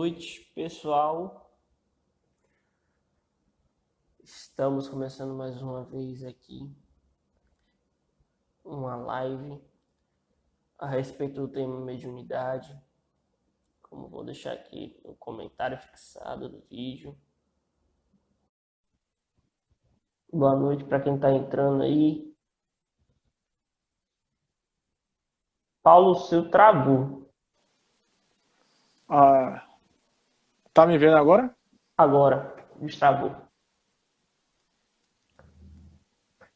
noite, pessoal. Estamos começando mais uma vez aqui uma live a respeito do tema mediunidade. Como vou deixar aqui no comentário fixado do vídeo. Boa noite para quem está entrando aí. Paulo, seu travou. Tá me vendo agora? Agora, destravou.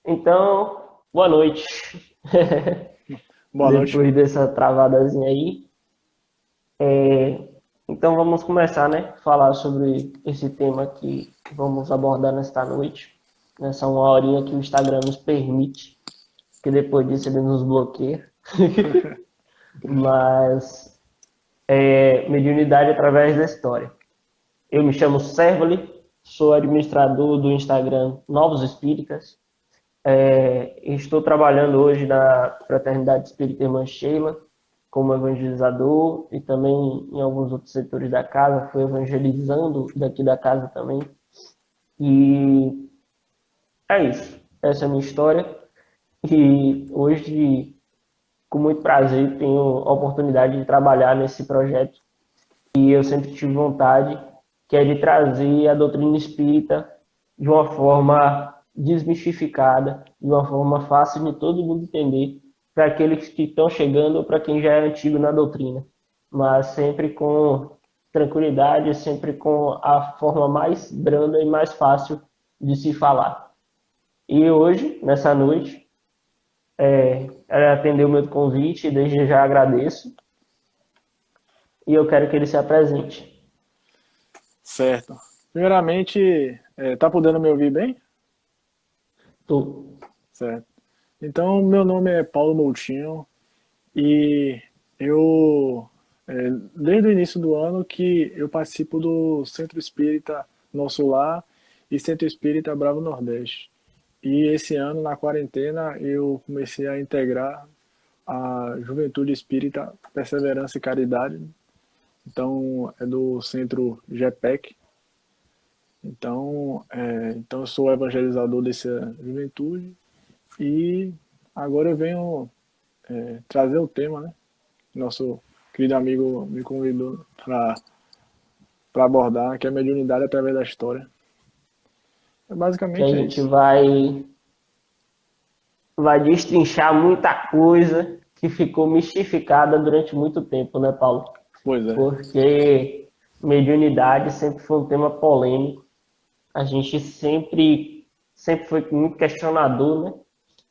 Então, boa noite. Boa noite. Depois dessa travadazinha aí. Então vamos começar, né? Falar sobre esse tema que vamos abordar nesta noite. Nessa uma horinha que o Instagram nos permite, que depois disso ele nos bloqueia. Mas mediunidade através da história. Eu me chamo Servoli, sou administrador do Instagram Novos Espíritas. Estou trabalhando hoje na Fraternidade Espírita Irmã Sheila como evangelizador e também em alguns outros setores da casa, fui evangelizando daqui da casa também. E é isso. Essa é a minha história. E hoje, com muito prazer, tenho a oportunidade de trabalhar nesse projeto e eu sempre tive vontade, que é de trazer a doutrina espírita de uma forma desmistificada, de uma forma fácil de todo mundo entender, para aqueles que estão chegando ou para quem já é antigo na doutrina, mas sempre com tranquilidade, sempre com a forma mais branda e mais fácil de se falar. E hoje, nessa noite, ela atendeu o meu convite, desde já agradeço, e eu quero que ele se apresente. Certo. Primeiramente, tá podendo me ouvir bem? Tô. Certo. Então, meu nome é Paulo Moutinho e eu, desde o início do ano que eu participo do Centro Espírita Nosso Lar e Centro Espírita Bravo Nordeste. E esse ano, na quarentena, eu comecei a integrar a Juventude Espírita Perseverança e Caridade. Então, é do Centro GEPEC. Então eu sou evangelizador dessa juventude e agora eu venho trazer o tema, né? Nosso querido amigo me convidou para abordar, que é a mediunidade através da história. Que a Basicamente é gente isso. vai destrinchar muita coisa que ficou mistificada durante muito tempo, né, Paulo? Pois é. Porque mediunidade sempre foi um tema polêmico. A gente sempre foi muito questionador, né?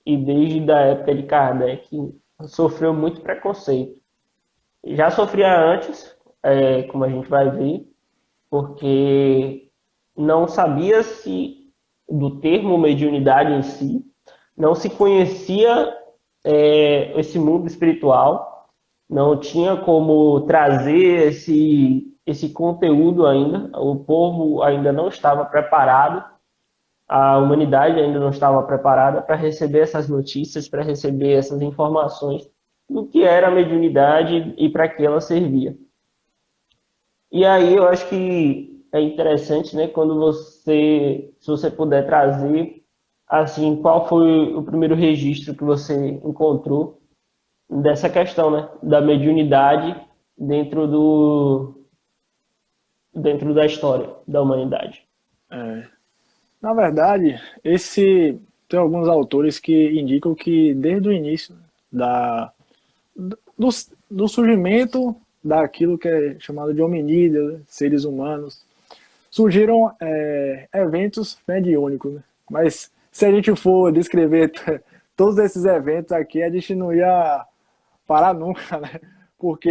E desde a época de Kardec sofreu muito preconceito. Já sofria antes, como a gente vai ver, porque não sabia se do termo mediunidade em si, não se conhecia esse mundo espiritual, não tinha como trazer esse conteúdo ainda, o povo ainda não estava preparado, a humanidade ainda não estava preparada para receber essas notícias, para receber essas informações do que era a mediunidade e para que ela servia. E aí eu acho que é interessante, né, quando se você puder trazer, assim, qual foi o primeiro registro que você encontrou dessa questão, né, da mediunidade dentro dentro da história da humanidade. É. Na verdade, esse tem alguns autores que indicam que desde o início da, do, do surgimento daquilo que é chamado de hominídeos, seres humanos, surgiram eventos mediúnicos, né? Mas se a gente for descrever todos esses eventos aqui, a gente não ia parar nunca, né? Porque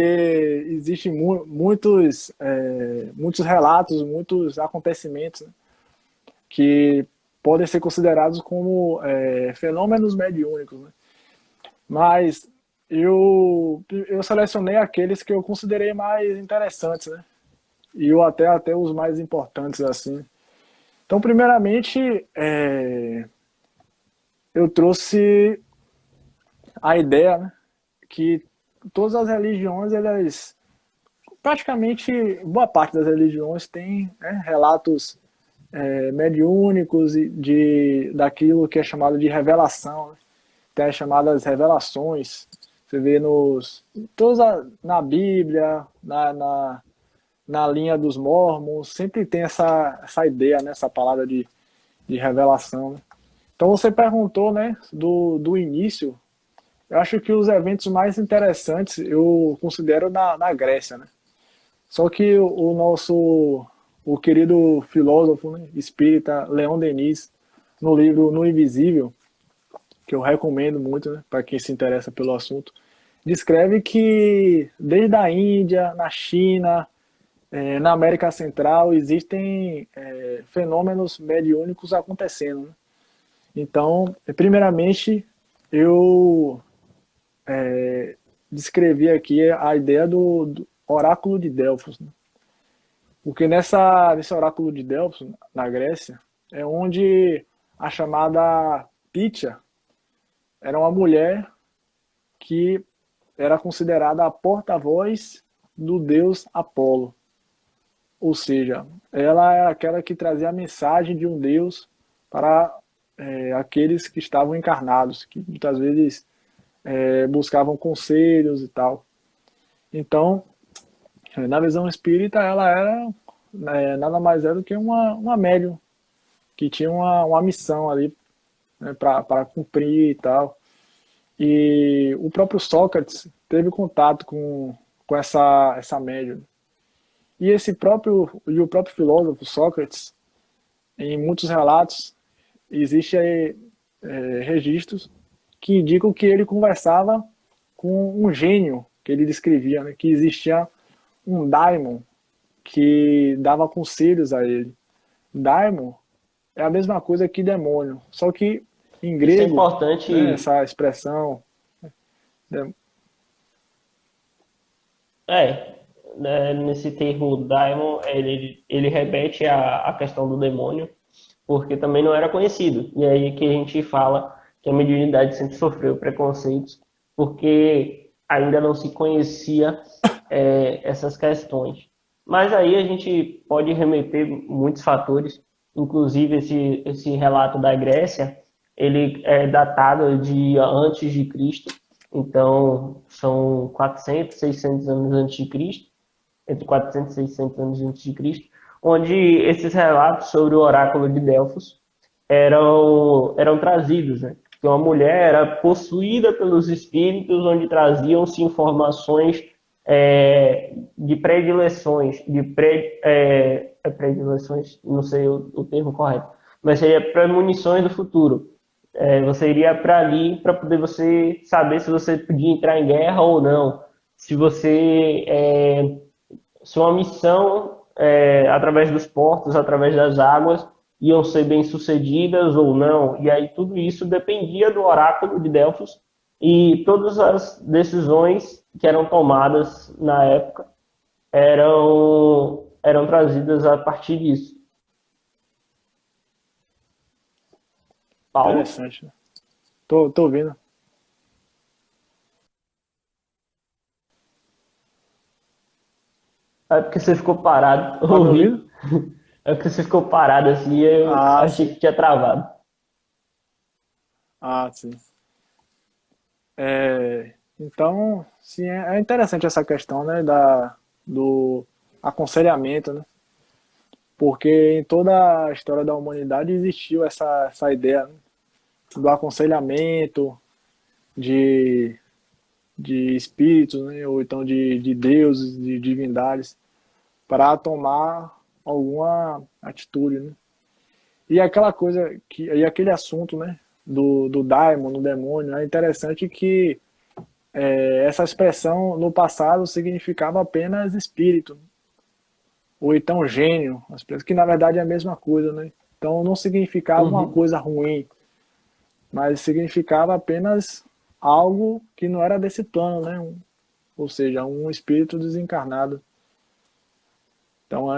existem muitos relatos, muitos acontecimentos, né? Que podem ser considerados como fenômenos mediúnicos, né? Mas eu selecionei aqueles que eu considerei mais interessantes, né? E eu até os mais importantes, assim. Então, primeiramente, eu trouxe a ideia, né, que todas as religiões elas praticamente boa parte das religiões tem, né, relatos mediúnicos daquilo que é chamado de revelação, né? Tem as chamadas revelações. Você vê na Bíblia, na linha dos Mormons, sempre tem essa ideia, né, essa palavra de revelação. Né? Então você perguntou, né, do início. Eu acho que os eventos mais interessantes eu considero na Grécia, né? Só que o querido filósofo, né, espírita Leon Denis, no livro No Invisível, que eu recomendo muito, né, para quem se interessa pelo assunto, descreve que desde a Índia, na China, na América Central, existem fenômenos mediúnicos acontecendo. Né? Então, primeiramente, eu descrevi aqui a ideia do oráculo de Delfos. Né? Porque nesse oráculo de Delfos, na Grécia, é onde a chamada Pythia era uma mulher que era considerada a porta-voz do deus Apolo. Ou seja, ela é aquela que trazia a mensagem de um deus para aqueles que estavam encarnados, que muitas vezes buscavam conselhos e tal. Então, na visão espírita, ela era nada mais do que uma médium que tinha uma missão ali, né, para cumprir e tal. E o próprio Sócrates teve contato com essa médium. E o próprio filósofo Sócrates, em muitos relatos, existem registros que indicam que ele conversava com um gênio que ele descrevia, né, que existia um daimon que dava conselhos a ele. Daimon é a mesma coisa que demônio, só que em Isso é grego, né, importante, essa expressão é, né, nesse termo daimon, ele remete à questão do demônio, porque também não era conhecido. E aí que a gente fala que a mediunidade sempre sofreu preconceitos, porque ainda não se conhecia essas questões. Mas aí a gente pode remeter muitos fatores, inclusive esse relato da Grécia, ele é datado de antes de Cristo, então são 400, 600 anos antes de Cristo, entre 400 e 600 anos antes de Cristo, onde esses relatos sobre o oráculo de Delfos eram trazidos, né? Que uma mulher era possuída pelos espíritos, onde traziam-se informações de predileções, predileções, não sei o termo correto, mas seria premonições do futuro. Você iria para ali para poder você saber se você podia entrar em guerra ou não, se você sua missão, através dos portos, através das águas, iam ser bem-sucedidas ou não. E aí tudo isso dependia do oráculo de Delfos e todas as decisões que eram tomadas na época eram trazidas a partir disso. Paulo, interessante. Né? Tô ouvindo. é porque você ficou parado, Tá me ouvindo? ouvi. É porque você ficou parado assim, eu Ah, achei sim. que tinha travado. Ah, sim. Então, sim, é interessante essa questão, né, do aconselhamento, né? Porque em toda a história da humanidade existiu essa ideia, né, do aconselhamento, de, de espíritos, né, ou então de deuses, de divindades, para tomar alguma atitude, né? E aquele assunto, né, do daimon, do demônio, é interessante que essa expressão no passado significava apenas espírito, ou então gênio, que na verdade é a mesma coisa, né? Então não significava uma Uhum. coisa ruim, mas significava apenas algo que não era desse plano, né? Ou seja, um espírito desencarnado. Então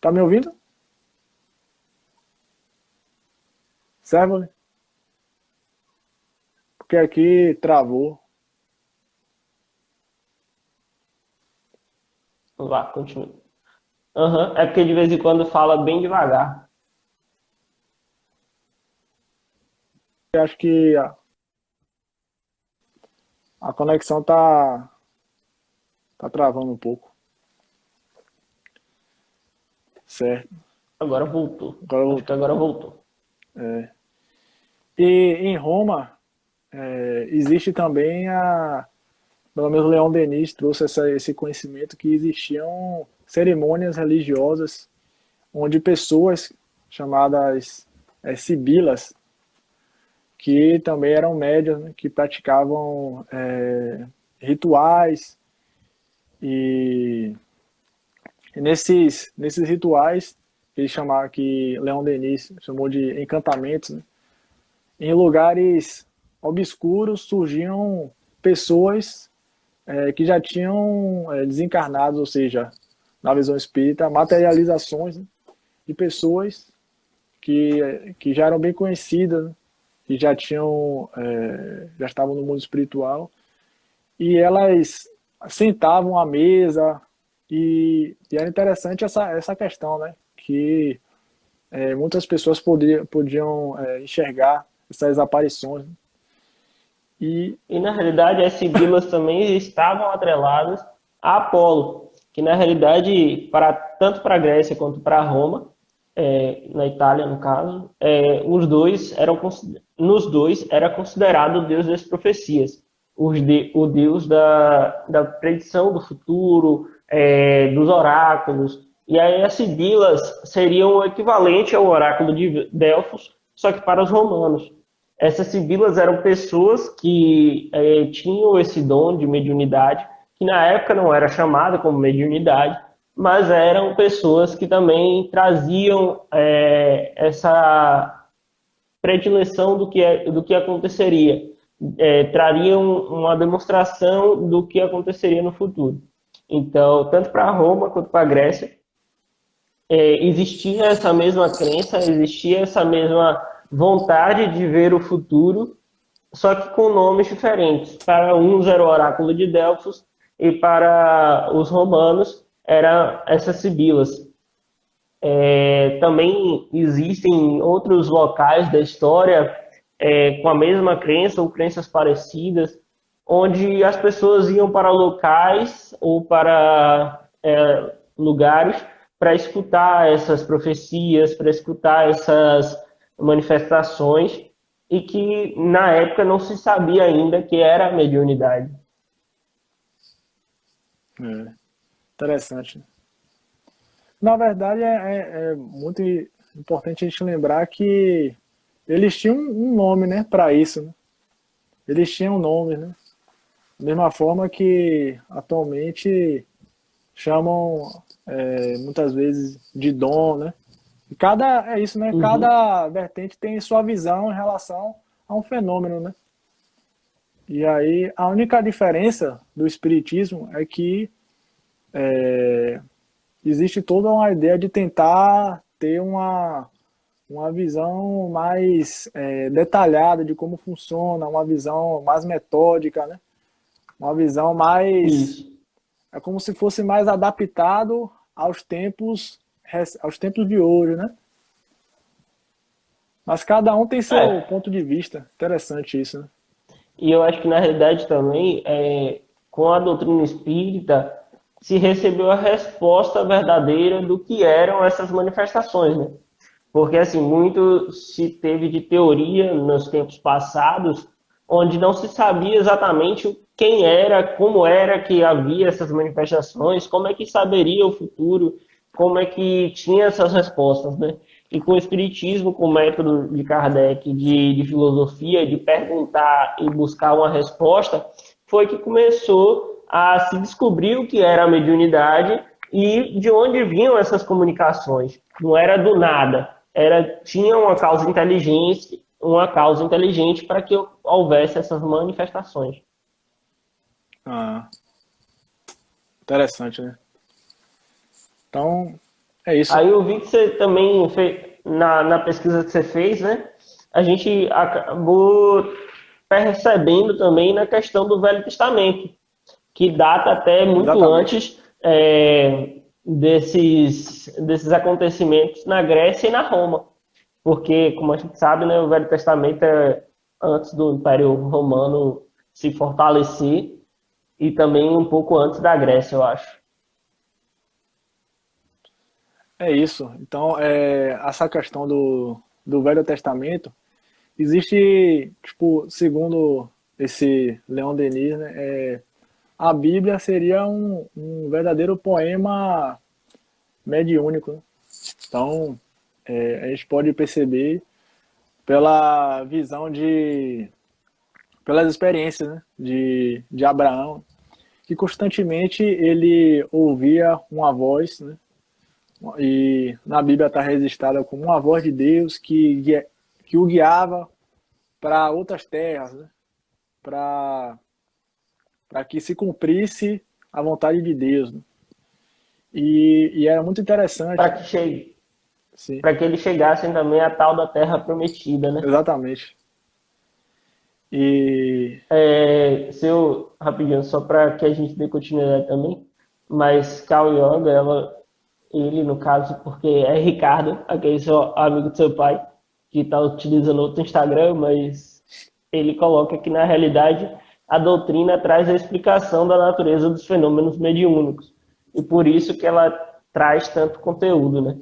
tá me ouvindo? Servo? Porque aqui travou. Vá, continue. Aham, é porque de vez em quando fala bem devagar. Eu acho que a conexão tá travando um pouco. Certo. Agora voltou. Agora Acho que voltou. agora voltou. E em Roma, existe também pelo menos Leão Denis trouxe esse conhecimento que existiam cerimônias religiosas onde pessoas chamadas sibilas, que também eram médias, né, que praticavam rituais e, nesses rituais que Leão Denis chamou de encantamentos, né, em lugares obscuros surgiam pessoas que já tinham desencarnado, ou seja, na visão espírita, materializações, né, de pessoas que já eram bem conhecidas, né, que já estavam no mundo espiritual, e elas sentavam à mesa, e era interessante essa questão, né, que muitas pessoas podiam enxergar essas aparições, né, e E na realidade as sibilas também estavam atreladas a Apolo, que na realidade, tanto para a Grécia quanto para Roma, na Itália no caso, nos dois era considerado o deus das profecias, o deus da predição do futuro, dos oráculos. E aí as sibilas seriam o equivalente ao oráculo de Delfos, só que para os romanos. Essas sibilas eram pessoas que tinham esse dom de mediunidade, que na época não era chamada como mediunidade, mas eram pessoas que também traziam essa predileção do que aconteceria, trariam uma demonstração do que aconteceria no futuro. Então, tanto para Roma quanto para a Grécia, existia essa mesma crença, existia essa mesma vontade de ver o futuro, só que com nomes diferentes. Para uns era o oráculo de Delfos e para os romanos eram essas sibilas. Também existem outros locais da história com a mesma crença ou crenças parecidas, onde as pessoas iam para locais ou para lugares para escutar essas profecias, para escutar essas manifestações, e que na época não se sabia ainda que era a mediunidade. interessante. Na verdade, é muito importante a gente lembrar que eles tinham um nome, né, para isso, né? Eles tinham um nome, né? Da mesma forma que atualmente chamam muitas vezes de dom, né? E é isso, né? Uhum. Cada vertente tem sua visão em relação a um fenômeno, né? E aí a única diferença do espiritismo é que existe toda uma ideia de tentar ter uma visão mais detalhada de como funciona, uma visão mais metódica, né? Uma visão mais... Isso. É como se fosse mais adaptado aos tempos de hoje, né? Mas cada um tem seu É, ponto de vista. Interessante isso, né? e eu acho que na realidade também, com a doutrina espírita, se recebeu a resposta verdadeira do que eram essas manifestações, né? Porque assim, muito se teve de teoria nos tempos passados, onde não se sabia exatamente quem era, como era que havia essas manifestações, como é que saberia o futuro, como é que tinha essas respostas, né? E com o Espiritismo, com o método de Kardec de filosofia, de perguntar e buscar uma resposta, foi que começou a se descobrir o que era a mediunidade e de onde vinham essas comunicações. Não era do nada, tinha uma causa inteligente para que houvesse essas manifestações. Ah, interessante, né? Então, é isso. Aí eu vi que você também fez, na pesquisa que você fez, né? A gente acabou percebendo também na questão do Velho Testamento, que data até muito Exatamente. antes desses acontecimentos na Grécia e na Roma. Porque, como a gente sabe, né, o Velho Testamento é antes do Império Romano se fortalecer e também um pouco antes da Grécia, eu acho. É isso. Então, essa questão do Velho Testamento, existe, tipo, segundo esse Leon Denis, né, a Bíblia seria um verdadeiro poema mediúnico, né? Então, a gente pode perceber pela visão pelas experiências, né, de Abraão, que constantemente ele ouvia uma voz, né, e na Bíblia está registrada como uma voz de Deus que o guiava para outras terras, né, para que se cumprisse a vontade de Deus, né? E era muito interessante, Para que chegue, sim, para que eles chegassem também à tal da Terra Prometida, né? exatamente. E Rapidinho, só para que a gente dê continuidade também, mas Carl Jung, ele no caso, porque é Ricardo, aquele seu amigo do seu pai, que está utilizando outro Instagram, mas ele coloca que na realidade a doutrina traz a explicação da natureza dos fenômenos mediúnicos, e por isso que ela traz tanto conteúdo, né?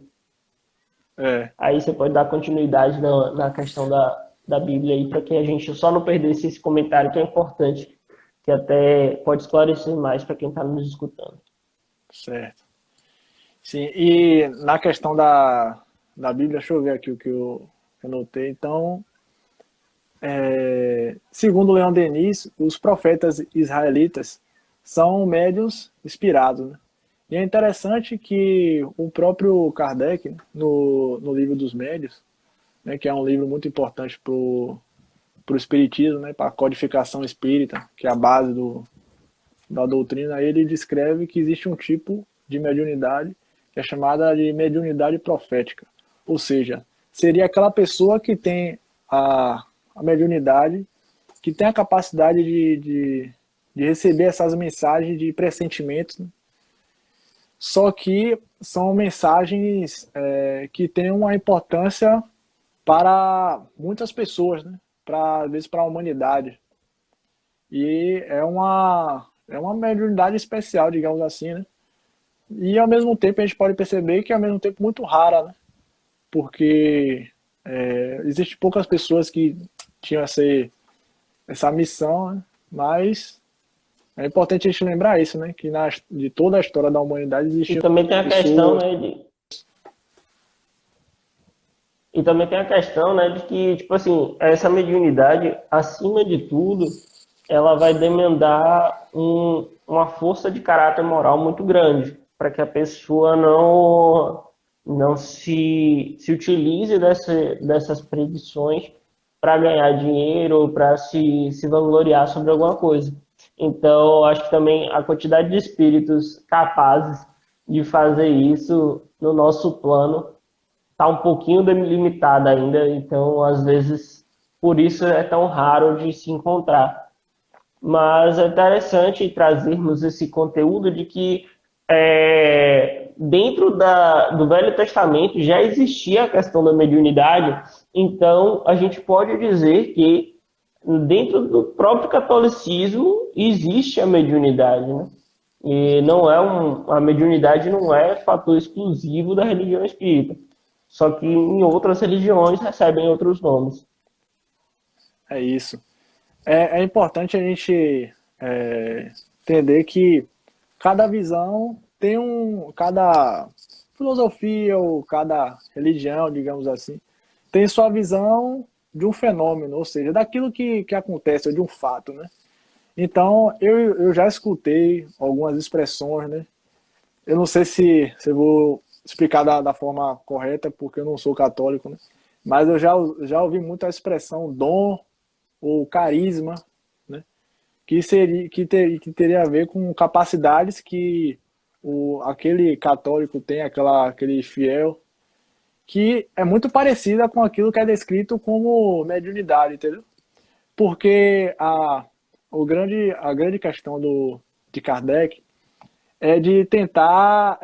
é, Aí você pode dar continuidade na questão da Bíblia aí, para que a gente só não perdesse esse comentário que é importante, que até pode esclarecer mais para quem está nos escutando. certo. Sim, e na questão da Bíblia, deixa eu ver aqui o que eu anotei. Então, segundo Leon Denis, os profetas israelitas são médiuns inspirados, né? E é interessante que o próprio Kardec, né, no livro dos médiuns, né, que é um livro muito importante para o espiritismo, né, para a codificação espírita, que é a base da doutrina, ele descreve que existe um tipo de mediunidade que é chamada de mediunidade profética. Ou seja, seria aquela pessoa que tem a mediunidade, que tem a capacidade de receber essas mensagens de pressentimentos, né? Só que são mensagens que têm uma importância para muitas pessoas, né? Às vezes para a humanidade. E é uma mediunidade especial, digamos assim, né? E ao mesmo tempo a gente pode perceber que é ao mesmo tempo muito rara, né? Porque existem poucas pessoas que tinham essa missão, né? Mas é importante a gente lembrar isso, né? Que de toda a história da humanidade E existiam também tem a questão, pessoas. né, e também tem a questão, né, de que, tipo assim, essa mediunidade, acima de tudo, ela vai demandar uma força de caráter moral muito grande, para que a pessoa não se utilize dessas predições para ganhar dinheiro ou para se vangloriar sobre alguma coisa. Então, acho que também a quantidade de espíritos capazes de fazer isso no nosso plano está um pouquinho delimitada ainda, então às vezes por isso é tão raro de se encontrar. Mas é interessante trazermos esse conteúdo de que dentro do Velho Testamento já existia a questão da mediunidade, então a gente pode dizer que dentro do próprio catolicismo existe a mediunidade, né? E não é a mediunidade não é fator exclusivo da religião espírita. Só que em outras religiões recebem outros nomes. É isso. É importante a gente entender que cada visão tem cada filosofia ou cada religião, digamos assim, tem sua visão de um fenômeno, ou seja, daquilo que acontece, ou de um fato, né? Então, eu já escutei algumas expressões, né? Eu não sei se eu vou explicar da forma correta, porque eu não sou católico, né? Mas eu já ouvi muito a expressão dom ou carisma, né? Que teria a ver com capacidades que aquele católico tem, aquele fiel, que é muito parecida com aquilo que é descrito como mediunidade, entendeu? Porque a grande questão de Kardec é de tentar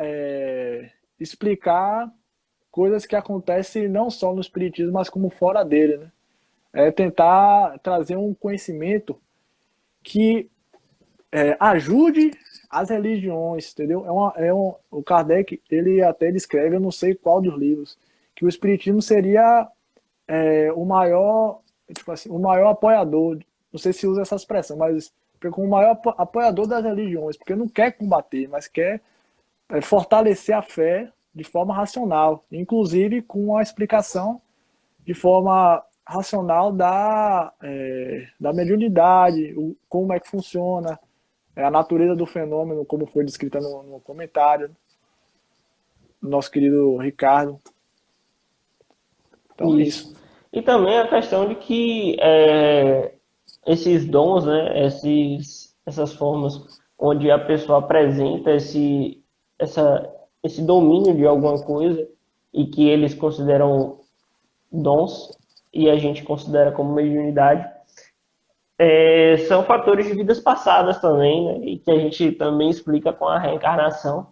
explicar coisas que acontecem não só no espiritismo, mas como fora dele, né? É tentar trazer um conhecimento que ajude as religiões, entendeu? O Kardec, ele até descreve, eu não sei qual dos livros, que o espiritismo seria o maior, tipo assim, o maior apoiador, não sei se usa essa expressão, mas como o maior apoiador das religiões, porque não quer combater, mas quer fortalecer a fé de forma racional, inclusive com a explicação de forma racional da mediunidade, como é que funciona, a natureza do fenômeno, como foi descrita no comentário do nosso querido Ricardo. Então é Isso. isso. E também a questão de que esses dons, né, essas formas onde a pessoa apresenta esse domínio de alguma coisa e que eles consideram dons e a gente considera como mediunidade, são fatores de vidas passadas também, né, e que a gente também explica com a reencarnação.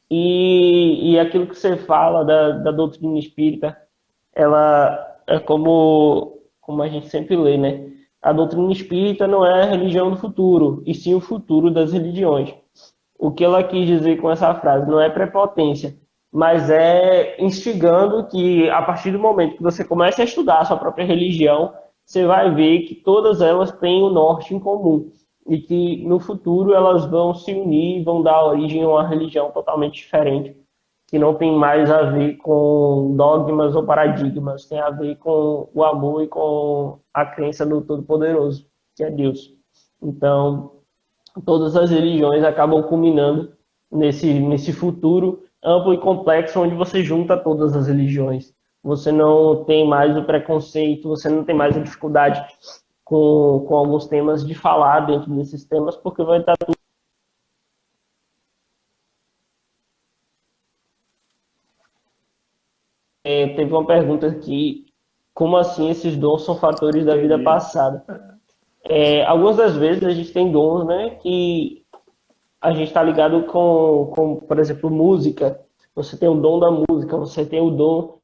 E aquilo que você fala da doutrina espírita, ela é como a gente sempre lê, né? A doutrina espírita não é a religião do futuro, e sim o futuro das religiões. O que ela quis dizer com essa frase não é prepotência, mas é instigando que a partir do momento que você começa a estudar a sua própria religião, você vai ver que todas elas têm o norte em comum e que no futuro elas vão se unir e vão dar origem a uma religião totalmente diferente, que não tem mais a ver com dogmas ou paradigmas, tem a ver com o amor e com a crença no Todo-Poderoso, que é Deus. Então, todas as religiões acabam culminando nesse futuro amplo e complexo onde você junta todas as religiões. Você não tem mais o preconceito, você não tem mais a dificuldade com alguns temas de falar dentro desses temas, porque vai estar tudo. Teve uma pergunta aqui, como assim esses dons são fatores da vida Entendi. passada? Algumas das vezes a gente tem dons, né, que a gente está ligado por exemplo, música. Você tem o dom da música, você tem o dom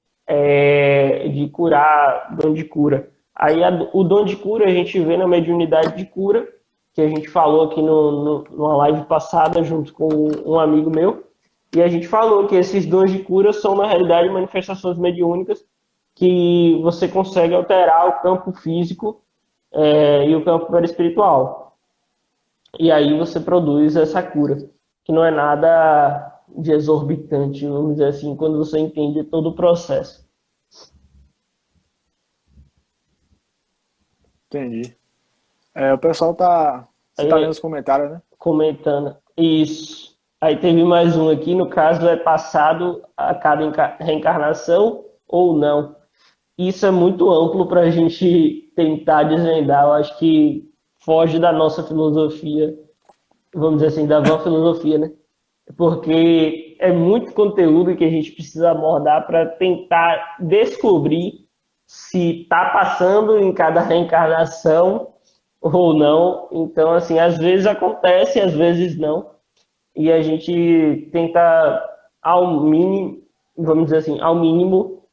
de curar, dom de cura. Aí o dom de cura a gente vê na mediunidade de cura, que a gente falou aqui numa live passada junto com um amigo meu. E a gente falou que esses dons de cura são, na realidade, manifestações mediúnicas que você consegue alterar o campo físico e o campo perispiritual. E aí você produz essa cura, que não é nada de exorbitante, vamos dizer assim, quando você entende todo o processo. Entendi. O pessoal tá. Você tá lendo os Aí, comentários, né? comentando isso. Aí teve mais um aqui, no caso, é passado a cada reencarnação ou não. Isso é muito amplo para a gente tentar desvendar. Eu acho que foge da nossa filosofia, vamos dizer assim, da vã filosofia, né? Porque é muito conteúdo que a gente precisa abordar para tentar descobrir se está passando em cada reencarnação ou não. Então, assim, às vezes acontece, às vezes não. E a gente tenta, ao mínimo, vamos dizer assim, ao mínimo,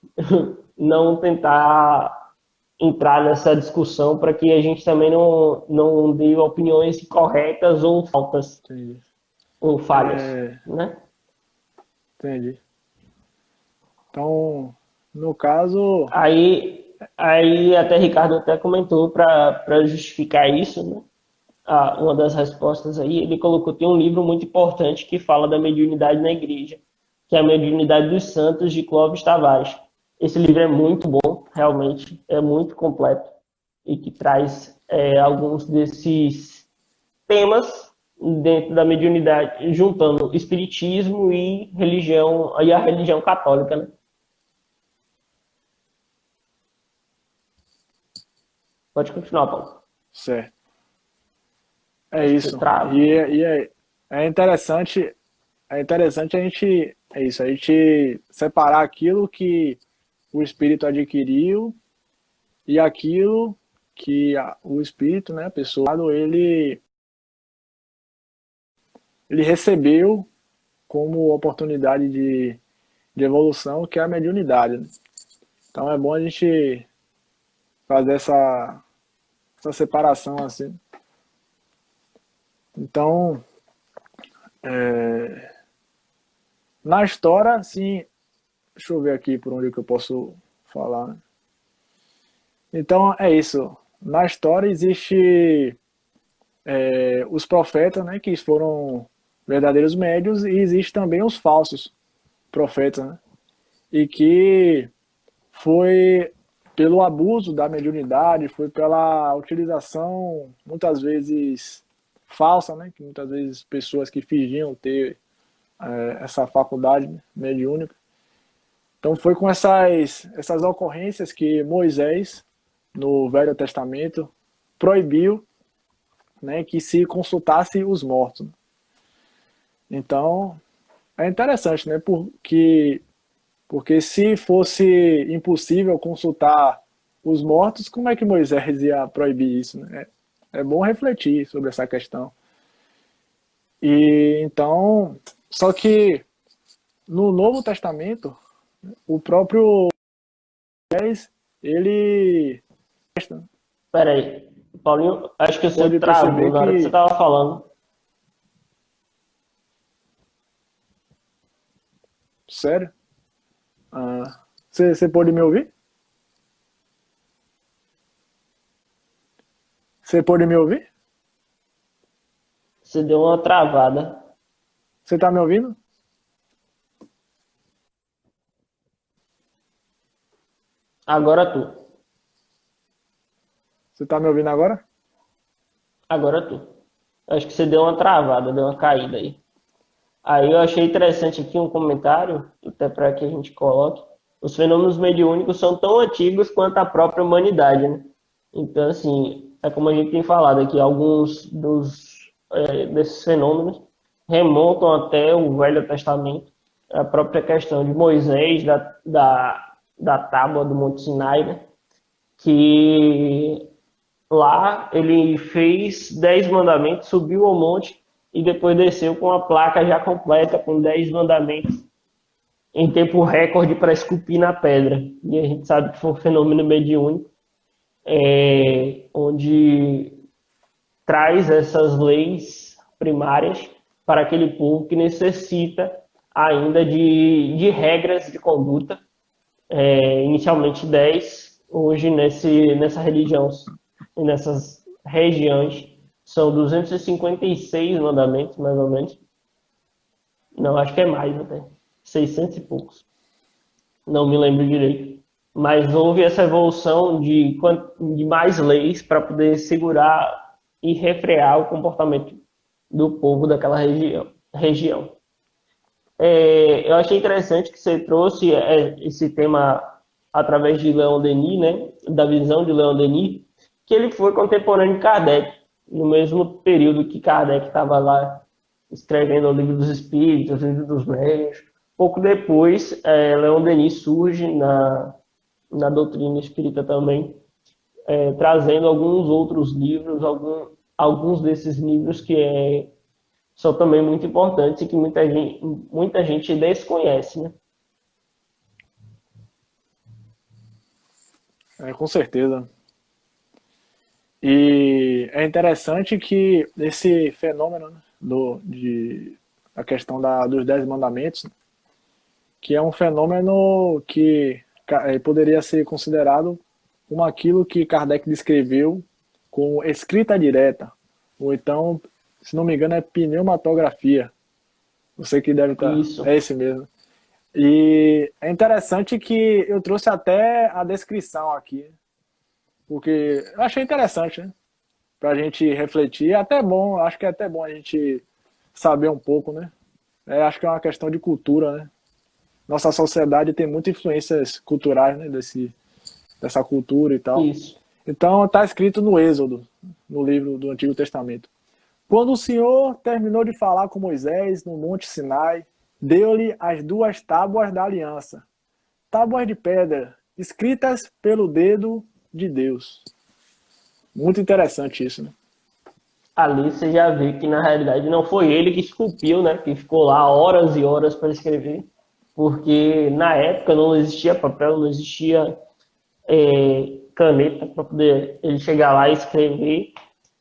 não tentar entrar nessa discussão para que a gente também não dê opiniões corretas ou faltas Entendi. ou falhas, É, né? entendi. Então, no caso, Aí até Ricardo até comentou para justificar isso, né? Uma das respostas aí, ele colocou, tem um livro muito importante que fala da mediunidade na igreja, que é a Mediunidade dos Santos, de Clóvis Tavares. Esse livro é muito bom, realmente, é muito completo e que traz alguns desses temas dentro da mediunidade, juntando espiritismo e religião, e a religião católica, né? Pode continuar, Paulo. certo. É Acho que você isso. trava. É interessante, a gente, é isso, a gente separar aquilo que o espírito adquiriu e aquilo que o espírito, né, a pessoa, ele ele recebeu como oportunidade de evolução, que é a mediunidade, né? Então é bom a gente fazer essa separação assim. Então, na história, sim, deixa eu ver aqui por onde que eu posso falar. Então é isso. Na história existe os profetas, né, que foram verdadeiros médios, e existe também os falsos profetas, né, e que foi pelo abuso da mediunidade, foi pela utilização muitas vezes falsa, né, que muitas vezes pessoas que fingiam ter essa faculdade, né, mediúnica. Então foi com essas ocorrências que Moisés, no Velho Testamento, proibiu, né, que se consultasse os mortos. Então é interessante, né, porque se fosse impossível consultar os mortos, como é que Moisés ia proibir isso, né? É bom refletir sobre essa questão. E então, só que no Novo Testamento, o próprio Moisés, ele Pera aí, Paulinho, acho que você pode travou perceber na hora que você que, estava falando. sério, você pode me ouvir? Você pode me ouvir? Você deu uma travada. Você está me ouvindo? Agora tu. Você está me ouvindo agora? Agora tu. Acho que você deu uma travada, deu uma caída aí. Aí eu achei interessante aqui um comentário, até para que a gente coloque. Os fenômenos mediúnicos são tão antigos quanto a própria humanidade, né? Então, assim, é como a gente tem falado aqui, alguns desses fenômenos remontam até o Velho Testamento. A própria questão de Moisés, da tábua do Monte Sinai, né? Que lá ele fez 10 mandamentos, subiu ao monte e depois desceu com a placa já completa com 10 mandamentos em tempo recorde para esculpir na pedra. E a gente sabe que foi um fenômeno mediúnico, onde traz essas leis primárias para aquele povo que necessita ainda de regras de conduta, inicialmente 10, hoje nessa religião e nessas regiões são 256 mandamentos, mais ou menos. Não, acho que é mais até. 600 e poucos. Não me lembro direito. Mas houve essa evolução de mais leis para poder segurar e refrear o comportamento do povo daquela região. Eu achei interessante que você trouxe esse tema através de Leon Denis, né, da visão de Leon Denis, que ele foi contemporâneo de Kardec, no mesmo período que Kardec estava lá escrevendo o Livro dos Espíritos, o Livro dos Médiuns. Pouco depois, Leon Denis surge na doutrina espírita também, trazendo alguns outros livros, alguns desses livros que são também muito importantes e que muita gente desconhece, né? Com certeza. E é interessante que esse fenômeno, né, a questão dos 10 mandamentos, que é um fenômeno que poderia ser considerado como aquilo que Kardec descreveu como escrita direta, ou então, se não me engano, é pneumatografia. Você que deve estar. É Isso. esse mesmo. E é interessante que eu trouxe até a descrição aqui, porque eu achei interessante, né? Pra gente refletir. É até bom, acho que é até bom a gente saber um pouco, né? Acho que é uma questão de cultura, né? Nossa sociedade tem muitas influências culturais, né? Dessa cultura e tal. Isso. Então está escrito no Êxodo, no livro do Antigo Testamento. Quando o Senhor terminou de falar com Moisés no Monte Sinai, deu-lhe as 2 tábuas da aliança, tábuas de pedra, escritas pelo dedo de Deus. Muito interessante isso, né? ali você já vê que na realidade não foi ele que esculpiu, né? Que ficou lá horas e horas para escrever, porque na época não existia papel, não existia caneta para poder ele chegar lá e escrever.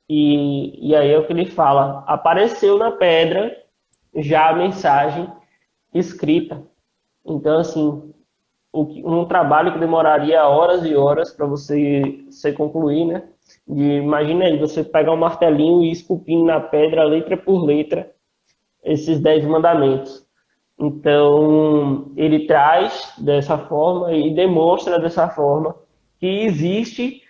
E aí é o que ele fala: apareceu na pedra já a mensagem escrita. Então, assim, um trabalho que demoraria horas e horas para você concluir, né? Imagina aí, você pegar um martelinho e esculpindo na pedra, letra por letra, esses 10 mandamentos. Então, ele traz dessa forma e demonstra dessa forma que existe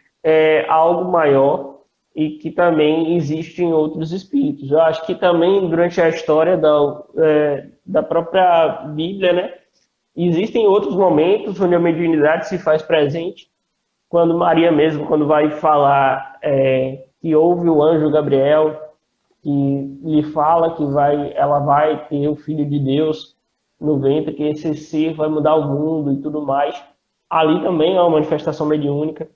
algo maior e que também existe em outros espíritos. Eu acho que também durante a história da própria Bíblia, né, existem outros momentos onde a mediunidade se faz presente, quando Maria mesmo, quando vai falar que ouve o anjo Gabriel, que lhe fala que ela vai ter o Filho de Deus no ventre, que esse ser vai mudar o mundo e tudo mais. Ali também é uma manifestação mediúnica.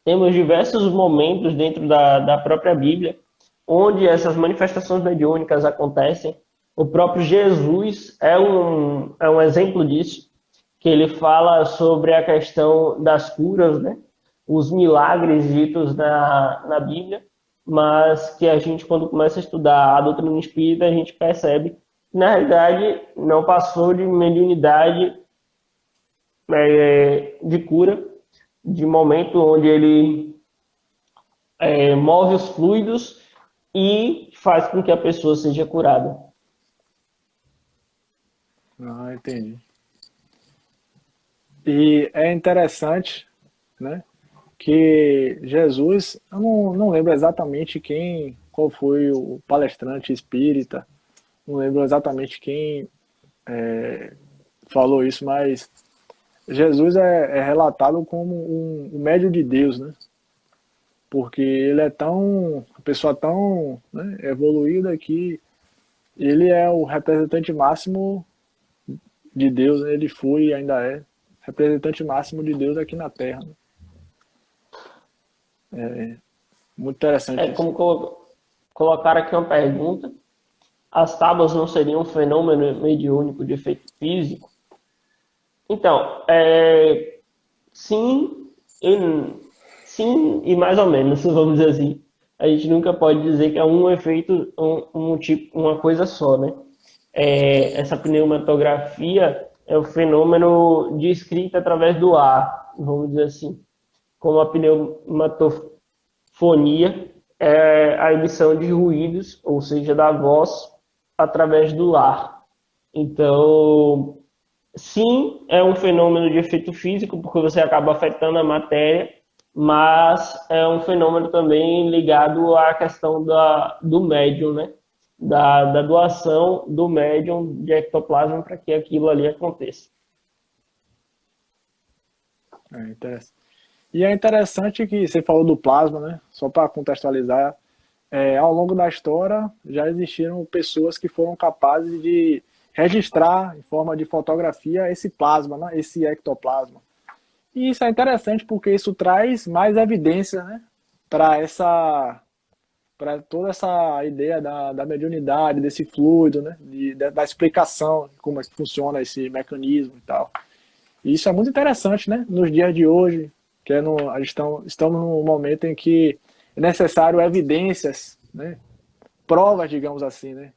Temos diversos momentos dentro da própria Bíblia onde essas manifestações mediúnicas acontecem. O próprio Jesus é um exemplo disso, que ele fala sobre a questão das curas, né? Os milagres ditos na Bíblia, mas que a gente, quando começa a estudar a doutrina espírita, a gente percebe que, na realidade, não passou de mediunidade de cura, de momento onde ele move os fluidos e faz com que a pessoa seja curada. Ah, entendi. E é interessante, né, que Jesus, eu não lembro exatamente qual foi o palestrante espírita, não lembro exatamente quem falou isso, mas Jesus é relatado como um médio de Deus, né? Porque ele é uma pessoa tão, né, evoluída que ele é o representante máximo de Deus, né? Ele foi e ainda é representante máximo de Deus aqui na Terra, né? Muito interessante isso. Como colocar aqui uma pergunta: as tábuas não seriam um fenômeno mediúnico de efeito físico? Então, sim, e, sim e mais ou menos, vamos dizer assim. A gente nunca pode dizer que é um efeito, um tipo, uma coisa só, né? Essa pneumatografia é o fenômeno de escrita através do ar, vamos dizer assim. Como a pneumatofonia é a emissão de ruídos, ou seja, da voz, através do ar. Então, sim, é um fenômeno de efeito físico, porque você acaba afetando a matéria, mas é um fenômeno também ligado à questão do médium, né? Da doação do médium de ectoplasma para que aquilo ali aconteça. Interessante. E é interessante que você falou do plasma, né? Só para contextualizar, ao longo da história já existiram pessoas que foram capazes de registrar em forma de fotografia esse plasma, né? Esse ectoplasma. E isso é interessante porque isso traz mais evidência, né? Para toda essa ideia da mediunidade, desse fluido, né? Da explicação de como é que funciona esse mecanismo e tal. E isso é muito interessante, né? Nos dias de hoje, que estamos num momento em que é necessário evidências, né? Provas, digamos assim, né?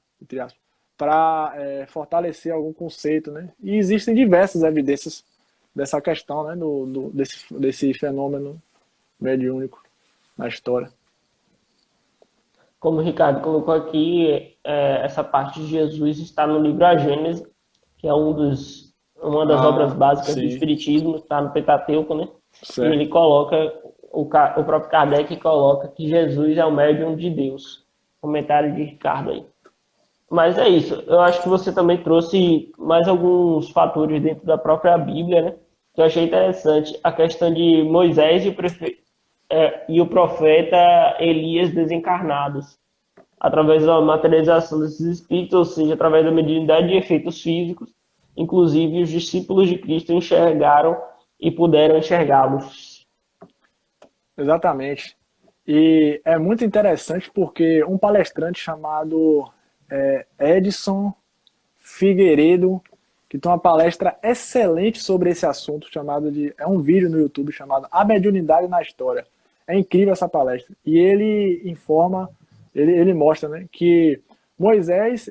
Para fortalecer algum conceito, né? E existem diversas evidências dessa questão, né? Desse fenômeno mediúnico na história. Como o Ricardo colocou aqui, essa parte de Jesus está no livro A Gênese, que é uma das obras básicas do Sim, Espiritismo, está no Pentateuco, né? E certo. ele coloca, o próprio Kardec coloca que Jesus é o médium de Deus. Comentário de Ricardo aí. Mas é isso. Eu acho que você também trouxe mais alguns fatores dentro da própria Bíblia, né? Que eu achei interessante. A questão de Moisés e o profeta Elias desencarnados, através da materialização desses espíritos, ou seja, através da mediunidade de efeitos físicos. Inclusive, os discípulos de Cristo enxergaram e puderam enxergá-los. Exatamente. E é muito interessante porque um palestrante chamado Edson Figueiredo, que tem uma palestra excelente sobre esse assunto, é um vídeo no YouTube chamado A Mediunidade na História. É incrível essa palestra. E ele informa, ele mostra, né, que Moisés,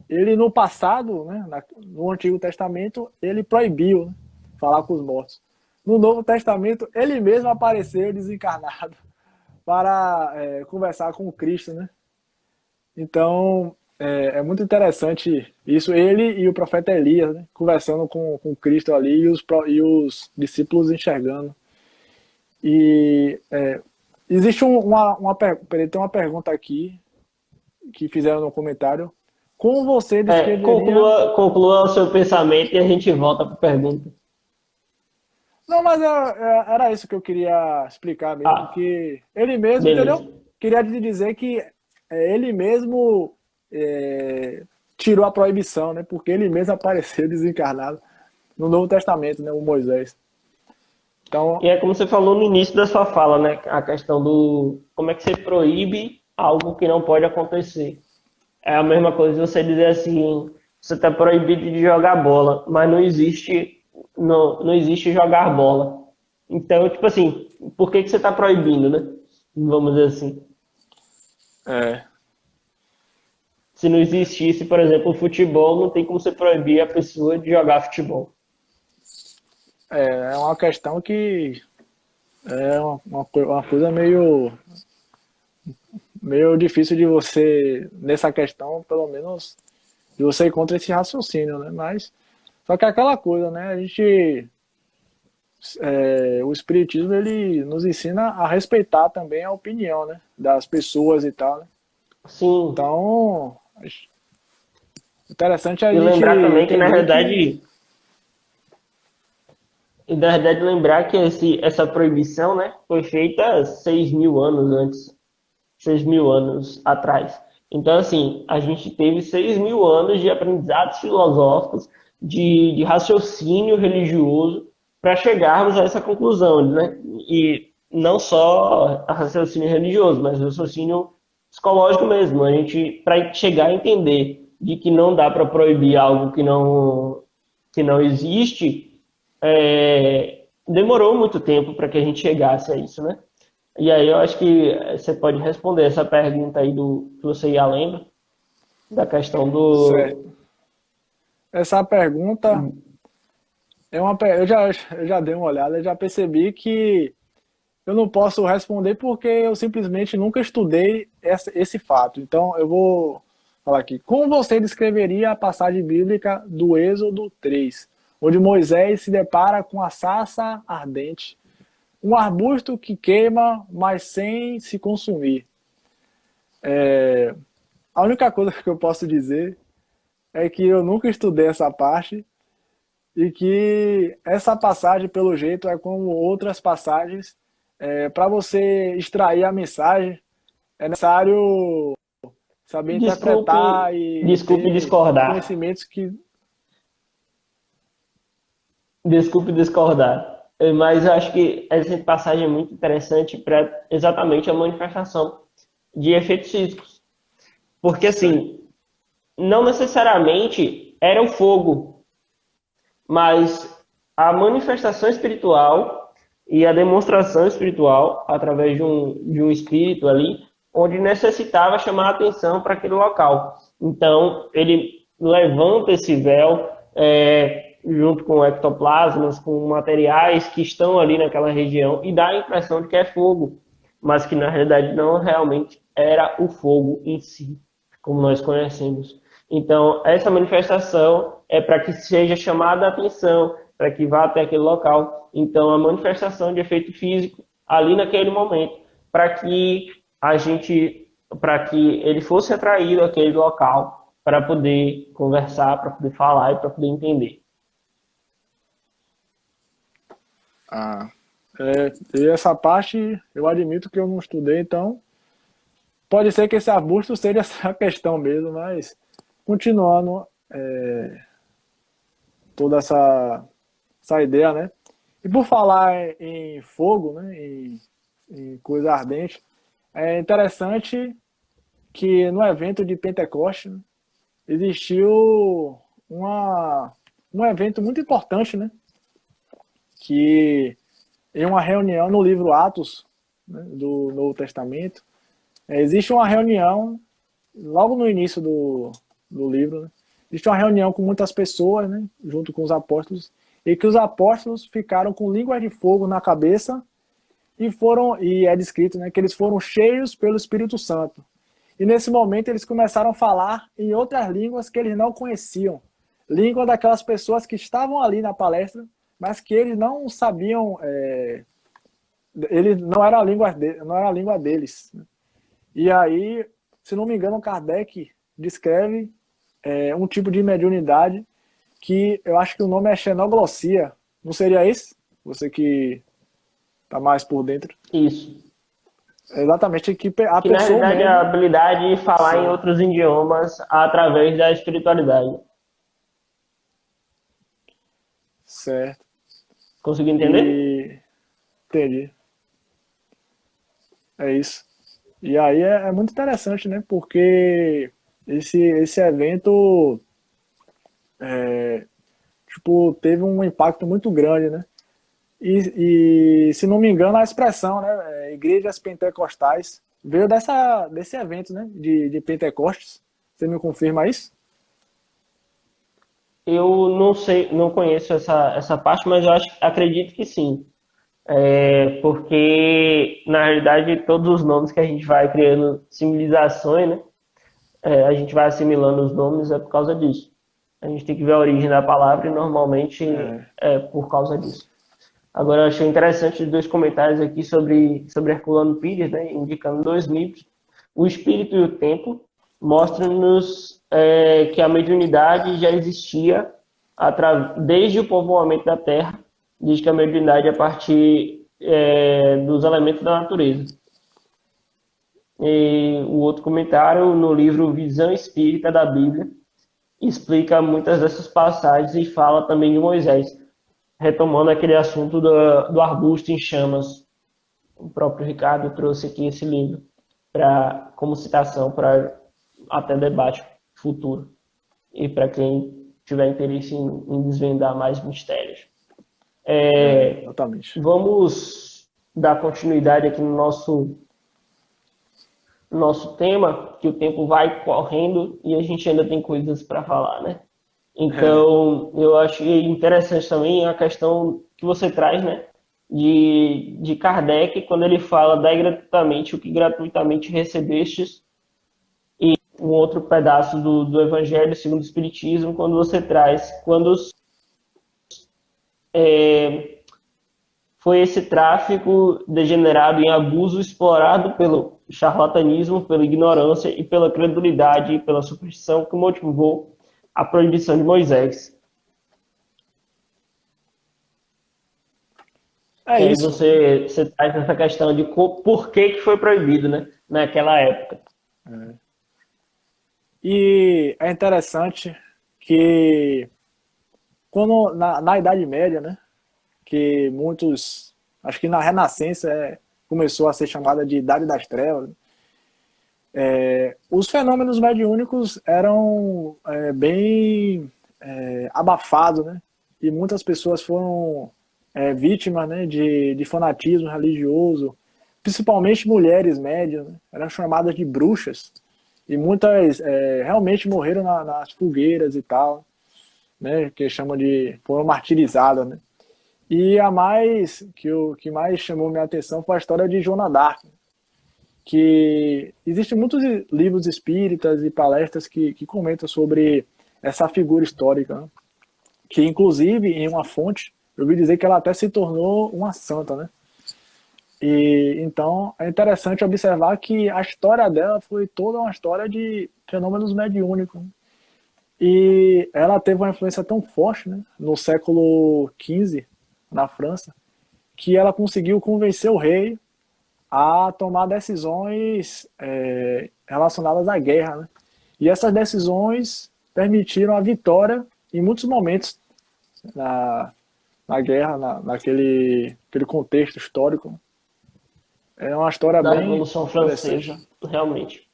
ele no passado, né, no Antigo Testamento, ele proibiu, né, falar com os mortos. No Novo Testamento, ele mesmo apareceu desencarnado para conversar com Cristo, né? Então, é muito interessante isso. Ele e o profeta Elias, né, conversando com Cristo ali e os discípulos enxergando. E existe tem uma pergunta aqui que fizeram no comentário. Como você descreveria... Conclua o seu pensamento e a gente volta para a pergunta. Não, mas era isso que eu queria explicar mesmo, Ah, que ele mesmo, beleza. entendeu? Queria te dizer que ele mesmo tirou a proibição, né? Porque ele mesmo apareceu desencarnado no Novo Testamento, né? O Moisés. E Então, é como você falou no início da sua fala, né? A questão do como é que você proíbe algo que não pode acontecer. É a mesma coisa você dizer assim, você está proibido de jogar bola, mas não existe jogar bola. Então, tipo assim, por que que você está proibindo, né? Vamos dizer assim. é, Se não existisse, por exemplo, o futebol, não tem como você proibir a pessoa de jogar futebol. é uma questão que é uma coisa meio difícil de você, nessa questão, pelo menos, de você ir contra esse raciocínio, né? Mas, só que é aquela coisa, né? O espiritismo ele nos ensina a respeitar também a opinião, né, das pessoas e tal, né? Sim, Então, interessante a e gente lembrar também que, na entender que realidade, lembrar que essa proibição, né, foi feita 6.000 anos antes, 6.000 anos atrás. Então, assim, a gente teve 6.000 anos de aprendizados filosóficos, de raciocínio religioso, para chegarmos a essa conclusão, né? E não só a raciocínio religioso, mas raciocínio psicológico mesmo. A gente, para chegar a entender de que não dá para proibir algo que não existe, demorou muito tempo para que a gente chegasse a isso, né? E aí eu acho que você pode responder essa pergunta aí do que você ia lembra, da questão do. certo. Essa pergunta eu já dei uma olhada, eu já percebi que eu não posso responder porque eu simplesmente nunca estudei esse fato. Então eu vou falar aqui. Como você descreveria a passagem bíblica do Êxodo 3, onde Moisés se depara com a sarça ardente, um arbusto que queima, mas sem se consumir? A única coisa que eu posso dizer é que eu nunca estudei essa parte e que essa passagem, pelo jeito, é como outras passagens. Para você extrair a mensagem, é necessário saber interpretar e Desculpe ter discordar. conhecimentos que... Desculpe discordar. Mas eu acho que essa passagem é muito interessante para exatamente a manifestação de efeitos físicos. Porque, assim, não necessariamente era o fogo, mas a manifestação espiritual e a demonstração espiritual através de um espírito ali, onde necessitava chamar a atenção para aquele local. Então, ele levanta esse véu junto com ectoplasmas, com materiais que estão ali naquela região e dá a impressão de que é fogo, mas que na realidade não realmente era o fogo em si, como nós conhecemos. Então, essa manifestação é para que seja chamada a atenção, para que vá até aquele local. Então, a manifestação de efeito físico ali naquele momento, para que para que ele fosse atraído àquele local, para poder conversar, para poder falar e para poder entender. Ah, e essa parte eu admito que eu não estudei, então pode ser que esse arbusto seja essa questão mesmo, mas continuando toda essa ideia, né? E por falar em fogo, né, em coisa ardente, é interessante que no evento de Pentecostes, né, existiu um evento muito importante, né? Que em uma reunião no livro Atos, né, do Novo Testamento, existe uma reunião logo no início do livro, né? Existe uma reunião com muitas pessoas, né, junto com os apóstolos, e que os apóstolos ficaram com línguas de fogo na cabeça e é descrito, né, que eles foram cheios pelo Espírito Santo. E nesse momento eles começaram a falar em outras línguas que eles não conheciam, língua daquelas pessoas que estavam ali na palestra, mas que eles não sabiam, ele não era não era a língua deles. E aí, se não me engano, Kardec descreve um tipo de mediunidade que eu acho que o nome é xenoglossia. Não seria esse? Você que está mais por dentro. Isso. Exatamente, a Que na pessoa realidade é a mesmo. habilidade de falar em Sim, outros idiomas através da espiritualidade. certo. Conseguiu entender? E entendi. É isso. E aí é muito interessante, né? Porque esse evento tipo, teve um impacto muito grande, né? Se não me engano, a expressão, né? Igrejas pentecostais veio desse evento, né? De Pentecostes. Você me confirma isso? Eu não sei, não conheço essa parte, mas eu acredito que sim. Porque, na realidade, todos os nomes que a gente vai criando civilizações, né? A gente vai assimilando os nomes por causa disso. A gente tem que ver a origem da palavra e normalmente É, é por causa disso. Agora, eu achei interessante dois comentários aqui sobre Herculano Pires, né, indicando dois livros. O Espírito e o Tempo mostram-nos que a mediunidade já existia desde o povoamento da Terra, diz que a mediunidade é a partir dos elementos da natureza. E o outro comentário, no livro Visão Espírita da Bíblia, explica muitas dessas passagens e fala também de Moisés, retomando aquele assunto do arbusto em chamas. O próprio Ricardo trouxe aqui esse livro como citação para até debate futuro e para quem tiver interesse em desvendar mais mistérios. exatamente. Vamos dar continuidade aqui no nosso tema, que o tempo vai correndo e a gente ainda tem coisas para falar, né? É, Então, eu achei interessante também a questão que você traz, né? De Kardec, quando ele fala, dai gratuitamente o que gratuitamente recebestes, e um outro pedaço do Evangelho segundo o Espiritismo, quando você traz, quando foi esse tráfico degenerado em abuso explorado pelo charlatanismo, pela ignorância e pela credulidade e pela superstição que motivou a proibição de Moisés. é Que aí isso. você traz essa questão de por que foi proibido, né? Naquela época. E é interessante que quando na Idade Média, né? Que muitos, acho que na Renascença começou a ser chamada de Idade das Trevas. Os fenômenos mediúnicos eram bem abafados, né? E muitas pessoas foram vítimas, né, de fanatismo religioso, principalmente mulheres médias, né? Eram chamadas de bruxas. E muitas realmente morreram nas fogueiras e tal, né? Que chamam foram martirizadas, né? E o que mais chamou minha atenção foi a história de Joana d'Arc, que existem muitos livros espíritas e palestras que comentam sobre essa figura histórica, né? Que inclusive em uma fonte eu ouvi dizer que ela até se tornou uma santa, né? E então é interessante observar que a história dela foi toda uma história de fenômenos mediúnicos, né? E ela teve uma influência tão forte, né, no século XV, na França, que ela conseguiu convencer o rei a tomar decisões relacionadas à guerra, né? E essas decisões permitiram a vitória em muitos momentos na guerra, naquele contexto histórico. É uma história da bem Revolução interessante. Francesa, realmente.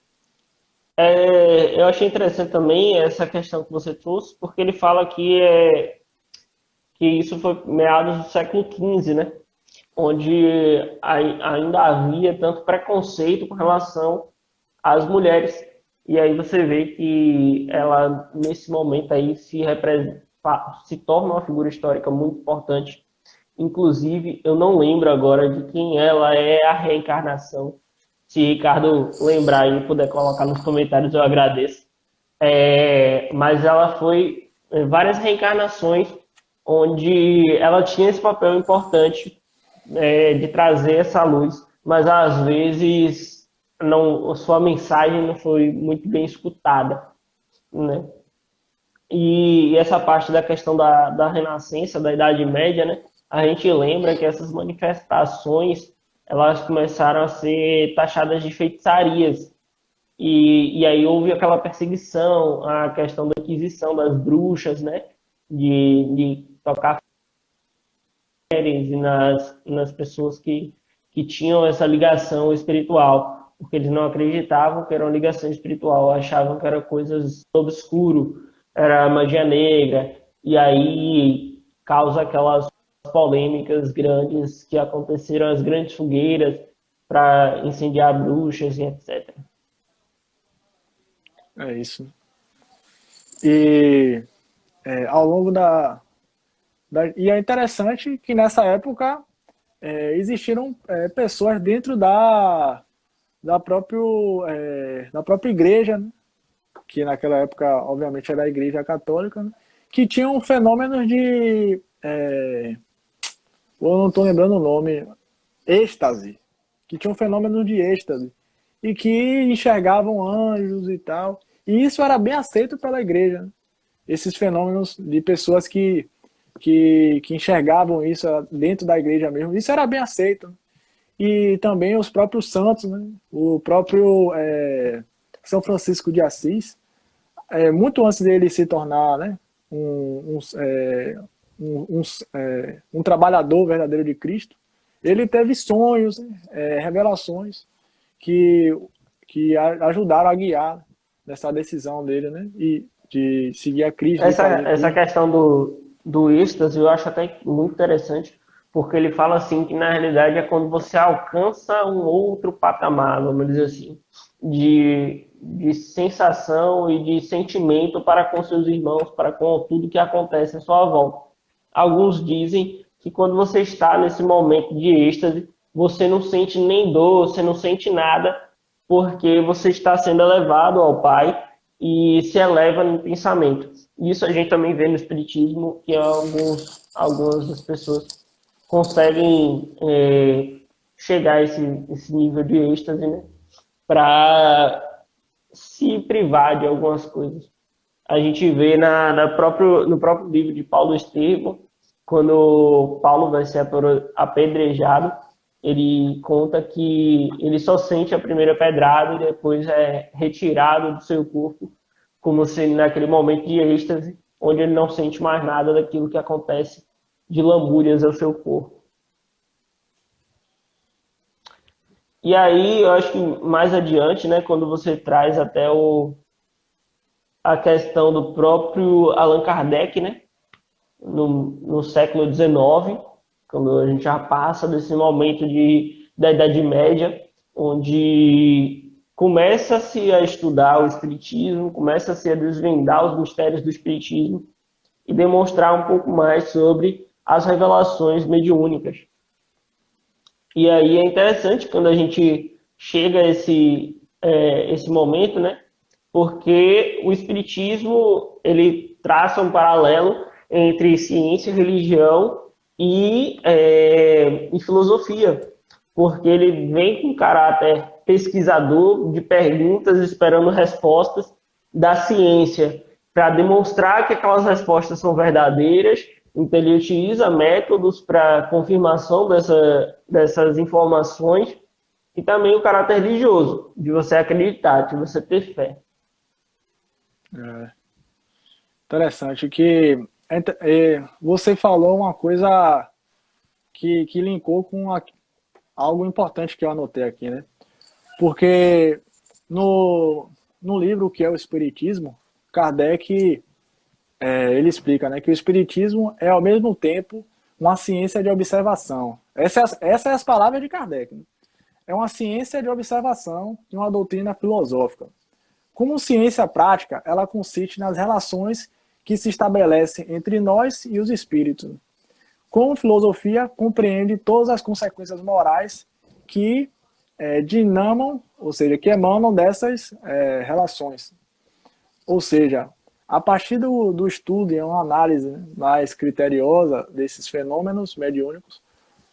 Eu achei interessante também essa questão que você trouxe, porque ele fala que isso foi meados do século XV, né? Onde ainda havia tanto preconceito com relação às mulheres. E aí você vê que ela, nesse momento aí, se torna uma figura histórica muito importante. Inclusive, eu não lembro agora de quem ela é a reencarnação. Se Ricardo lembrar e puder colocar nos comentários, eu agradeço. Mas ela foi várias reencarnações onde ela tinha esse papel importante de trazer essa luz, mas às vezes não, sua mensagem não foi muito bem escutada, né? E essa parte da questão da Renascença, da Idade Média, né? A gente lembra que essas manifestações elas começaram a ser taxadas de feitiçarias. E aí houve aquela perseguição, a questão da Inquisição das bruxas, né? De tocar e nas pessoas que tinham essa ligação espiritual, porque eles não acreditavam que era uma ligação espiritual, achavam que era coisas do obscuro, era magia negra, e aí causa aquelas polêmicas grandes que aconteceram, as grandes fogueiras para incendiar bruxas e etc. É isso. E ao longo e é interessante que nessa época existiram pessoas dentro da própria igreja, né? Que naquela época, obviamente, era a igreja católica, né? Que tinham fenômenos de. Eu não estou lembrando o nome, êxtase. Que tinham fenômenos de êxtase. E que enxergavam anjos e tal. E isso era bem aceito pela igreja, né? Esses fenômenos de pessoas que enxergavam isso dentro da igreja mesmo. Isso era bem aceito, né? E também os próprios santos, né? O próprio São Francisco de Assis, muito antes dele se tornar, né, um trabalhador verdadeiro de Cristo, ele teve sonhos, né, revelações que, que ajudaram a guiar nessa decisão dele, né, e de seguir a Cristo, de fazer Essa tudo. questão do êxtase eu acho até muito interessante, porque ele fala assim que na realidade é quando você alcança um outro patamar, vamos dizer assim, de sensação e de sentimento para com seus irmãos, para com tudo que acontece à sua volta. Alguns dizem que quando você está nesse momento de êxtase, você não sente nem dor, você não sente nada, porque você está sendo elevado ao Pai e se eleva no pensamento. Isso a gente também vê no Espiritismo, que algumas das pessoas conseguem chegar esse nível de êxtase, né? Para se privar de algumas coisas. A gente vê no próprio livro de Paulo Estevão, quando Paulo vai ser apedrejado, ele conta que ele só sente a primeira pedrada e depois é retirado do seu corpo, como se naquele momento de êxtase, onde ele não sente mais nada daquilo que acontece de lamúrias ao seu corpo. E aí, eu acho que mais adiante, né, quando você traz até a questão do próprio Allan Kardec, né, no século XIX, quando a gente já passa desse momento da Idade Média, onde começa-se a estudar o Espiritismo, começa-se a desvendar os mistérios do Espiritismo e demonstrar um pouco mais sobre as revelações mediúnicas. E aí é interessante quando a gente chega a esse momento, né? Porque o Espiritismo ele traça um paralelo entre ciência, religião e filosofia, porque ele vem com caráter pesquisador de perguntas esperando respostas da ciência para demonstrar que aquelas respostas são verdadeiras. Então ele utiliza métodos para confirmação dessas informações e também o caráter religioso, de você acreditar, de você ter fé. É, interessante que você falou uma coisa que linkou com algo importante que eu anotei aqui, né? Porque no livro que é o Espiritismo, Kardec ele explica, né, que o Espiritismo é ao mesmo tempo uma ciência de observação. Essa é as palavras de Kardec. Né? É uma ciência de observação e uma doutrina filosófica. Como ciência prática, ela consiste nas relações que se estabelecem entre nós e os espíritos. Como filosofia, compreende todas as consequências morais que dinamam, ou seja, que emanam dessas relações. Ou seja, a partir do estudo e uma análise mais criteriosa desses fenômenos mediúnicos,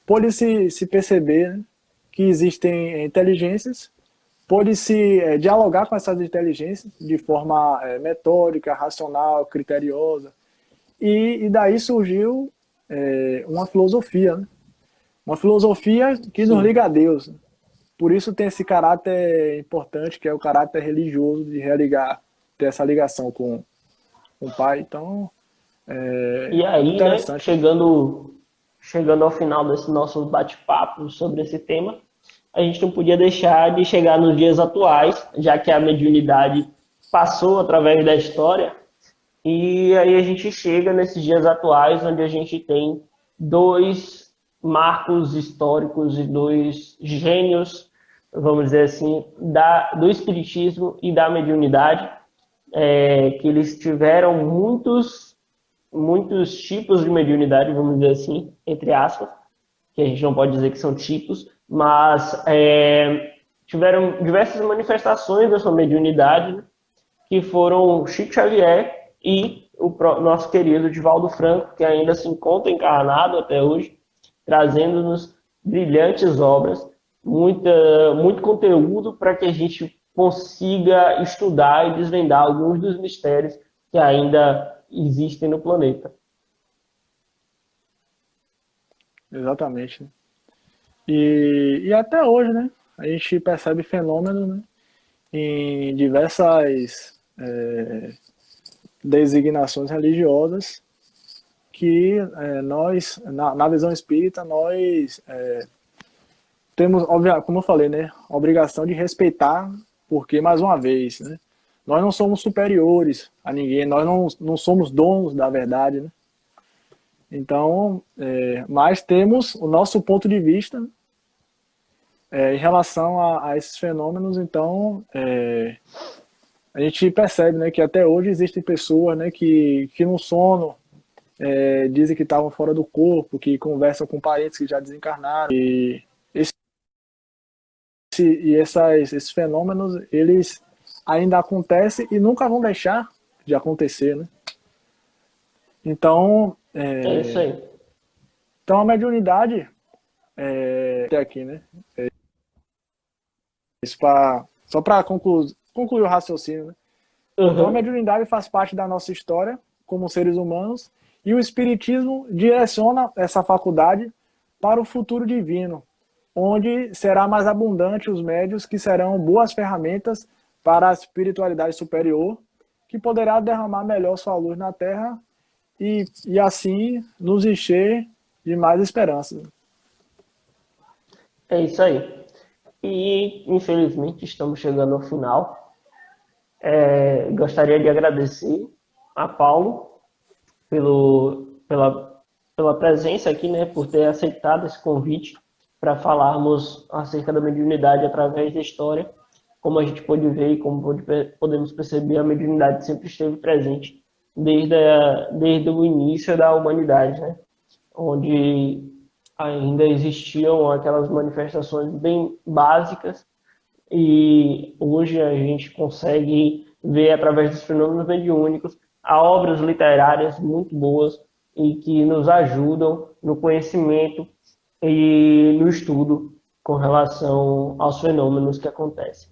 pode-se perceber, né, que existem inteligências, pode-se dialogar com essas inteligências de forma metódica, racional, criteriosa, e daí surgiu uma filosofia, né? Uma filosofia que nos Sim. liga a Deus. Por isso tem esse caráter importante, que é o caráter religioso, de religar, ter essa ligação com o Pai. Então, E é muito aí, né, interessante. chegando ao final desse nosso bate-papo sobre esse tema, a gente não podia deixar de chegar nos dias atuais, já que a mediunidade passou através da história, e aí a gente chega nesses dias atuais, onde a gente tem dois marcos históricos e dois gênios, vamos dizer assim, do espiritismo e da mediunidade, que eles tiveram muitos tipos de mediunidade, vamos dizer assim, entre aspas, que a gente não pode dizer que são tipos, mas tiveram diversas manifestações da sua mediunidade, né, que foram Chico Xavier e nosso querido Divaldo Franco, que ainda se encontra encarnado até hoje, trazendo-nos brilhantes obras, muito conteúdo para que a gente consiga estudar e desvendar alguns dos mistérios que ainda existem no planeta. Exatamente. Né? E até hoje, né? A gente percebe fenômenos, né, em diversas designações religiosas que nós, na visão espírita, nós temos, como eu falei, né, a obrigação de respeitar, porque, mais uma vez, né, nós não somos superiores a ninguém, nós não somos donos da verdade, né? Então, mas temos o nosso ponto de vista em relação a esses fenômenos. Então, a gente percebe, né, que até hoje existem pessoas, né, que no sono dizem que estavam fora do corpo, que conversam com parentes que já desencarnaram. Esses fenômenos, eles ainda acontecem e nunca vão deixar de acontecer, né? Então, É isso aí. então a mediunidade até aqui, né? Só para concluir o raciocínio, né? Então a Uhum. mediunidade faz parte da nossa história como seres humanos e o espiritismo direciona essa faculdade para o futuro divino, onde será mais abundante os médios que serão boas ferramentas para a espiritualidade superior, que poderá derramar melhor sua luz na Terra e assim nos encher de mais esperança. É isso aí. E, infelizmente, estamos chegando ao final. Gostaria de agradecer a Paulo pela presença aqui, né, por ter aceitado esse convite para falarmos acerca da mediunidade através da história. Como a gente pode ver e como podemos perceber, a mediunidade sempre esteve presente desde o início da humanidade, né? Onde ainda existiam aquelas manifestações bem básicas e hoje a gente consegue ver através dos fenômenos mediúnicos há obras literárias muito boas e que nos ajudam no conhecimento e no estudo com relação aos fenômenos que acontecem.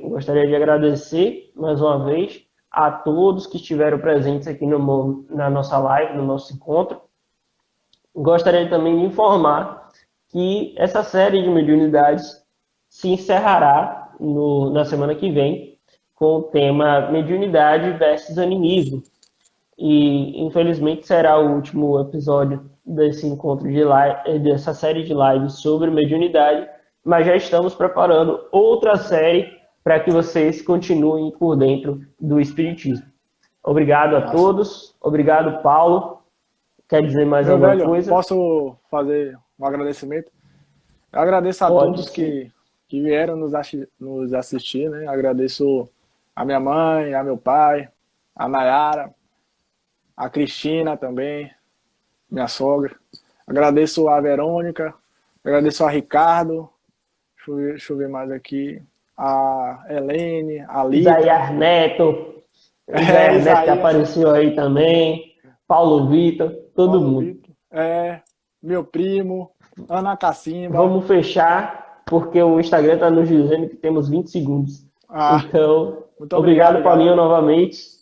Gostaria de agradecer mais uma vez a todos que estiveram presentes aqui na nossa live, no nosso encontro. Gostaria também de informar que essa série de mediunidades se encerrará na semana que vem com o tema Mediunidade versus Animismo, e infelizmente será o último episódio desse encontro de live, dessa série de lives sobre mediunidade, mas já estamos preparando outra série para que vocês continuem por dentro do Espiritismo. Obrigado a Massa. todos, obrigado, Paulo. Quer dizer mais Meu alguma velho, coisa? posso fazer um agradecimento? Eu agradeço a Pode, todos sim. que vieram nos assistir, né? Agradeço a minha mãe, a meu pai, a Nayara, a Cristina também, minha sogra. Agradeço a Verônica, agradeço a Ricardo, deixa eu ver mais aqui, a Helene, a Lita, Isaías Neto que Isaías, apareceu aí também, Paulo Vitor, todo Paulo mundo. Vitor, meu primo, Ana Cacimba. Vamos fechar, porque o Instagram está nos dizendo que temos 20 segundos. Ah, Então, muito obrigado, obrigado, Paulinho, galera. novamente.